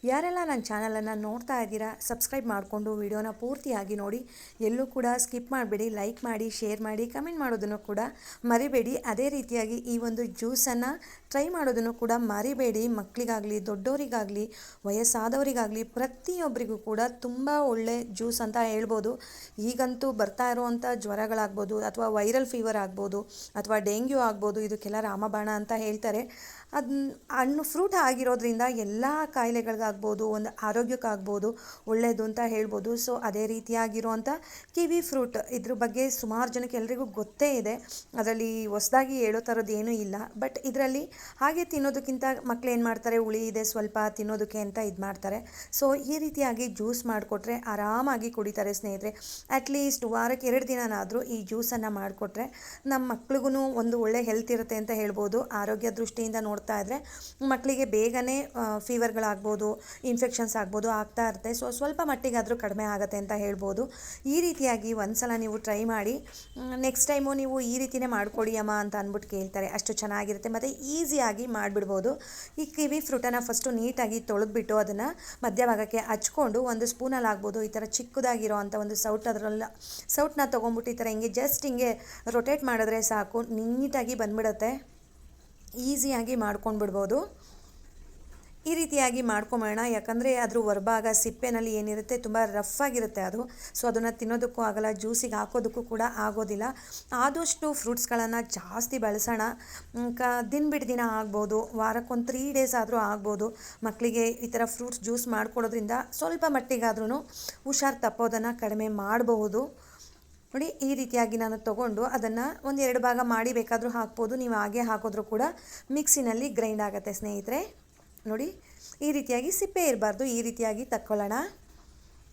ಯಾರೆಲ್ಲ ನನ್ನ ಚಾನಲನ್ನು ನೋಡ್ತಾ ಇದ್ದೀರಾ ಸಬ್ಸ್ಕ್ರೈಬ್ ಮಾಡಿಕೊಂಡು ವಿಡಿಯೋನ ಪೂರ್ತಿಯಾಗಿ ನೋಡಿ. ಎಲ್ಲೂ ಕೂಡ ಸ್ಕಿಪ್ ಮಾಡಬೇಡಿ, ಲೈಕ್ ಮಾಡಿ, ಶೇರ್ ಮಾಡಿ, ಕಮೆಂಟ್ ಮಾಡೋದನ್ನು ಕೂಡ ಮರಿಬೇಡಿ. ಅದೇ ರೀತಿಯಾಗಿ ಈ ಒಂದು ಜ್ಯೂಸನ್ನು ಟ್ರೈ ಮಾಡೋದನ್ನು ಕೂಡ ಮರಿಬೇಡಿ. ಮಕ್ಕಳಿಗಾಗಲಿ, ದೊಡ್ಡವರಿಗಾಗಲಿ, ವಯಸ್ಸಾದವರಿಗಾಗಲಿ ಪ್ರತಿಯೊಬ್ಬರಿಗೂ ಕೂಡ ತುಂಬ ಒಳ್ಳೆ ಜ್ಯೂಸ್ ಅಂತ ಹೇಳ್ಬೋದು. ಈಗಂತೂ ಬರ್ತಾ ಇರುವಂಥ ಜ್ವರಗಳಾಗ್ಬೋದು, ಅಥವಾ ವೈರಲ್ ಫೀವರ್ ಆಗ್ಬೋದು, ಅಥವಾ ಡೆಂಗ್ಯೂ ಆಗ್ಬೋದು, ಇದಕ್ಕೆಲ್ಲ ರಾಮಬಾಣ ಅಂತ ಹೇಳ್ತಾರೆ. ಹಣ್ಣು ಫ್ರೂಟ್ ಆಗಿರೋದ್ರಿಂದ ಎಲ್ಲ ಕಾಯಿಲೆಗಳಿಗಾಗ್ಬೋದು, ಒಂದು ಆರೋಗ್ಯಕ್ಕಾಗ್ಬೋದು ಒಳ್ಳೆಯದು ಅಂತ ಹೇಳ್ಬೋದು. ಸೊ ಅದೇ ರೀತಿಯಾಗಿರುವಂಥ ಕಿವಿ ಫ್ರೂಟ್, ಇದ್ರ ಬಗ್ಗೆ ಸುಮಾರು ಜನಕ್ಕೆ ಎಲ್ರಿಗೂ ಗೊತ್ತೇ ಇದೆ. ಅದರಲ್ಲಿ ಹೊಸದಾಗಿ ಹೇಳೋ ಥರದ್ದು ಏನೂ ಇಲ್ಲ. ಬಟ್ ಇದರಲ್ಲಿ ಹಾಗೆ ತಿನ್ನೋದಕ್ಕಿಂತ ಮಕ್ಳು ಏನು ಮಾಡ್ತಾರೆ, ಹುಳಿ ಇದೆ ಸ್ವಲ್ಪ ತಿನ್ನೋದಕ್ಕೆ ಅಂತ ಇದು ಮಾಡ್ತಾರೆ. ಸೊ ಈ ರೀತಿಯಾಗಿ ಜ್ಯೂಸ್ ಮಾಡಿಕೊಟ್ರೆ ಆರಾಮಾಗಿ ಕುಡಿತಾರೆ ಸ್ನೇಹಿತರೆ. ಅಟ್ಲೀಸ್ಟ್ ವಾರಕ್ಕೆ 2 ದಿನನಾದರೂ ಈ ಜ್ಯೂಸನ್ನು ಮಾಡಿಕೊಟ್ರೆ ನಮ್ಮ ಮಕ್ಳಿಗೂ ಒಂದು ಒಳ್ಳೆ ಹೆಲ್ತ್ ಇರುತ್ತೆ ಅಂತ ಹೇಳ್ಬೋದು. ಆರೋಗ್ಯ ದೃಷ್ಟಿಯಿಂದ ನೋಡ್ತಾ ಇದ್ದರೆ ಮಕ್ಕಳಿಗೆ ಬೇಗನೆ ಫೀವರ್ಗಳಾಗ್ಬೋದು, ಇನ್ಫೆಕ್ಷನ್ಸ್ ಆಗ್ಬೋದು ಆಗ್ತಾ ಇರುತ್ತೆ. ಸೊ ಸ್ವಲ್ಪ ಮಟ್ಟಿಗಾದರೂ ಕಡಿಮೆ ಆಗುತ್ತೆ ಅಂತ ಹೇಳ್ಬೋದು. ಈ ರೀತಿಯಾಗಿ ಒಂದು ಸಲ ನೀವು ಟ್ರೈ ಮಾಡಿ. ನೆಕ್ಸ್ಟ್ ಟೈಮು ನೀವು ಈ ರೀತಿಯೇ ಮಾಡಿಕೊಡಿ ಅಮ್ಮ ಅಂತ ಅಂದ್ಬಿಟ್ಟು ಕೇಳ್ತಾರೆ. ಅಷ್ಟು ಚೆನ್ನಾಗಿರುತ್ತೆ ಮತ್ತು ಈಸಿಯಾಗಿ ಮಾಡಿಬಿಡ್ಬೋದು. ಈ ಕಿವಿ ಫ್ರೂಟನ್ನು ಫಸ್ಟು ನೀಟಾಗಿ ತೊಳೆದ್ಬಿಟ್ಟು ಅದನ್ನು ಮಧ್ಯಭಾಗಕ್ಕೆ ಹಚ್ಕೊಂಡು ಒಂದು ಸ್ಪೂನಲ್ಲಿ ಆಗ್ಬೋದು, ಈ ಥರ ಚಿಕ್ಕದಾಗಿರೋ ಅಂಥ ಒಂದು ಸೌಟನ್ನ ತೊಗೊಂಬಿಟ್ಟು ಈ ಥರ ಹಿಂಗೆ ಜಸ್ಟ್ ಹಿಂಗೆ ರೊಟೇಟ್ ಮಾಡಿದ್ರೆ ಸಾಕು, ನೀಟಾಗಿ ಬಂದ್ಬಿಡುತ್ತೆ. ಈಸಿಯಾಗಿ ಮಾಡ್ಕೊಂಡು ಬಿಡ್ಬೋದು. ಈ ರೀತಿಯಾಗಿ ಮಾಡ್ಕೊಂಬೋಣ. ಯಾಕಂದರೆ ಅದ್ರ ಹೊರಭಾಗ ಸಿಪ್ಪೆನಲ್ಲಿ ಏನಿರುತ್ತೆ ತುಂಬ ರಫ್ ಆಗಿರುತ್ತೆ ಅದು. ಸೊ ಅದನ್ನು ತಿನ್ನೋದಕ್ಕೂ ಆಗಲ್ಲ, ಜ್ಯೂಸಿಗೆ ಹಾಕೋದಕ್ಕೂ ಕೂಡ ಆಗೋದಿಲ್ಲ. ಆದಷ್ಟು ಫ್ರೂಟ್ಸ್ಗಳನ್ನು ಜಾಸ್ತಿ ಬಳಸೋಣ. ದಿನ ಬಿಟ್ಟು ದಿನ ಆಗ್ಬೋದು, ವಾರಕ್ಕೊಂದು 3 ಡೇಸ್ ಆದರೂ ಆಗ್ಬೋದು. ಮಕ್ಕಳಿಗೆ ಈ ಥರ ಫ್ರೂಟ್ಸ್ ಜ್ಯೂಸ್ ಮಾಡಿಕೊಡೋದ್ರಿಂದ ಸ್ವಲ್ಪ ಮಟ್ಟಿಗಾದ್ರೂ ಹುಷಾರು ತಪ್ಪೋದನ್ನು ಕಡಿಮೆ ಮಾಡಬಹುದು. ನೋಡಿ, ಈ ರೀತಿಯಾಗಿ ನಾನು ತೊಗೊಂಡು ಅದನ್ನು 1-2 ಭಾಗ ಮಾಡಿ ಬೇಕಾದರೂ ಹಾಕ್ಬೋದು. ನೀವು ಹಾಗೆ ಹಾಕಿದ್ರೂ ಕೂಡ ಮಿಕ್ಸಿನಲ್ಲಿ ಗ್ರೈಂಡ್ ಆಗುತ್ತೆ ಸ್ನೇಹಿತರೆ. ನೋಡಿ, ಈ ರೀತಿಯಾಗಿ ಸಿಪ್ಪೆ ಇರಬಾರ್ದು, ಈ ರೀತಿಯಾಗಿ ತಕ್ಕೊಳ್ಳೋಣ.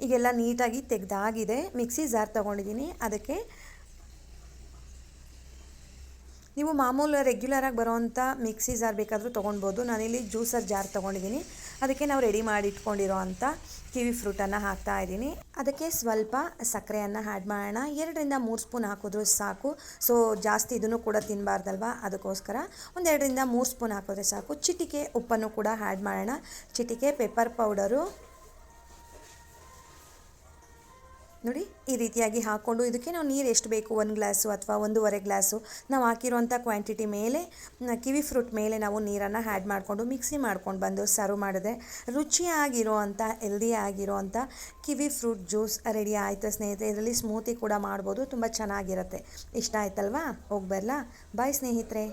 ಈಗೆಲ್ಲ ನೀಟಾಗಿ ತೆಗೆದಾಗಿದೆ. ಮಿಕ್ಸಿ ಜಾರ್ ತೊಗೊಂಡಿದ್ದೀನಿ. ಅದಕ್ಕೆ ನೀವು ಮಾಮೂಲು ರೆಗ್ಯುಲರಾಗಿ ಬರೋವಂಥ ಮಿಕ್ಸಿ ಜಾರ್ ಬೇಕಾದರೂ ತೊಗೊಳ್ಬೋದು. ನಾನಿಲ್ಲಿ ಜ್ಯೂಸರ್ ಜಾರ್ ತೊಗೊಂಡಿದ್ದೀನಿ. ಅದಕ್ಕೆ ನಾವು ರೆಡಿ ಮಾಡಿ ಇಟ್ಕೊಂಡಿರೋ ಅಂಥ ಕಿವಿ ಫ್ರೂಟನ್ನು ಹಾಕ್ತಾಯಿದ್ದೀನಿ. ಅದಕ್ಕೆ ಸ್ವಲ್ಪ ಸಕ್ಕರೆಯನ್ನು ಆ್ಯಡ್ ಮಾಡೋಣ. 2-3 ಸ್ಪೂನ್ ಹಾಕಿದ್ರೂ ಸಾಕು. ಸೊ ಜಾಸ್ತಿ ಇದನ್ನು ಕೂಡ ತಿನ್ನಬಾರ್ದಲ್ವ, ಅದಕ್ಕೋಸ್ಕರ 2-3 ಸ್ಪೂನ್ ಹಾಕಿದ್ರೆ ಸಾಕು. ಚಿಟಿಕೆ ಉಪ್ಪನ್ನು ಕೂಡ ಆ್ಯಡ್ ಮಾಡೋಣ. ಚಿಟಿಕೆ ಪೆಪ್ಪರ್ ಪೌಡರು. ನೋಡಿ, ಈ ರೀತಿಯಾಗಿ ಹಾಕ್ಕೊಂಡು ಇದಕ್ಕೆ ನಾವು ನೀರು ಎಷ್ಟು ಬೇಕು, 1 ಗ್ಲಾಸು ಅಥವಾ 1.5 ಗ್ಲಾಸು ನಾವು ಹಾಕಿರೋಂಥ ಕ್ವಾಂಟಿಟಿ ಮೇಲೆ, ಕಿವಿ ಫ್ರೂಟ್ ಮೇಲೆ ನಾವು ನೀರನ್ನು ಆ್ಯಡ್ ಮಾಡಿಕೊಂಡು ಮಿಕ್ಸಿ ಮಾಡ್ಕೊಂಡು ಬಂದು ಸರ್ವ್ ಮಾಡಿದೆ. ರುಚಿಯಾಗಿರೋ ಅಂಥ ಹೆಲ್ದಿ ಆಗಿರೋ ಅಂಥ ಕಿವಿ ಫ್ರೂಟ್ ಜ್ಯೂಸ್ ರೆಡಿ ಆಯಿತು ಸ್ನೇಹಿತರೆ. ಇದರಲ್ಲಿ ಸ್ಮೂತಿ ಕೂಡ ಮಾಡ್ಬೋದು, ತುಂಬ ಚೆನ್ನಾಗಿರುತ್ತೆ. ಇಷ್ಟ ಆಯ್ತಲ್ವಾ? ಹೋಗಿ ಬರಲಾ? ಬಾಯ್ ಸ್ನೇಹಿತರೆ.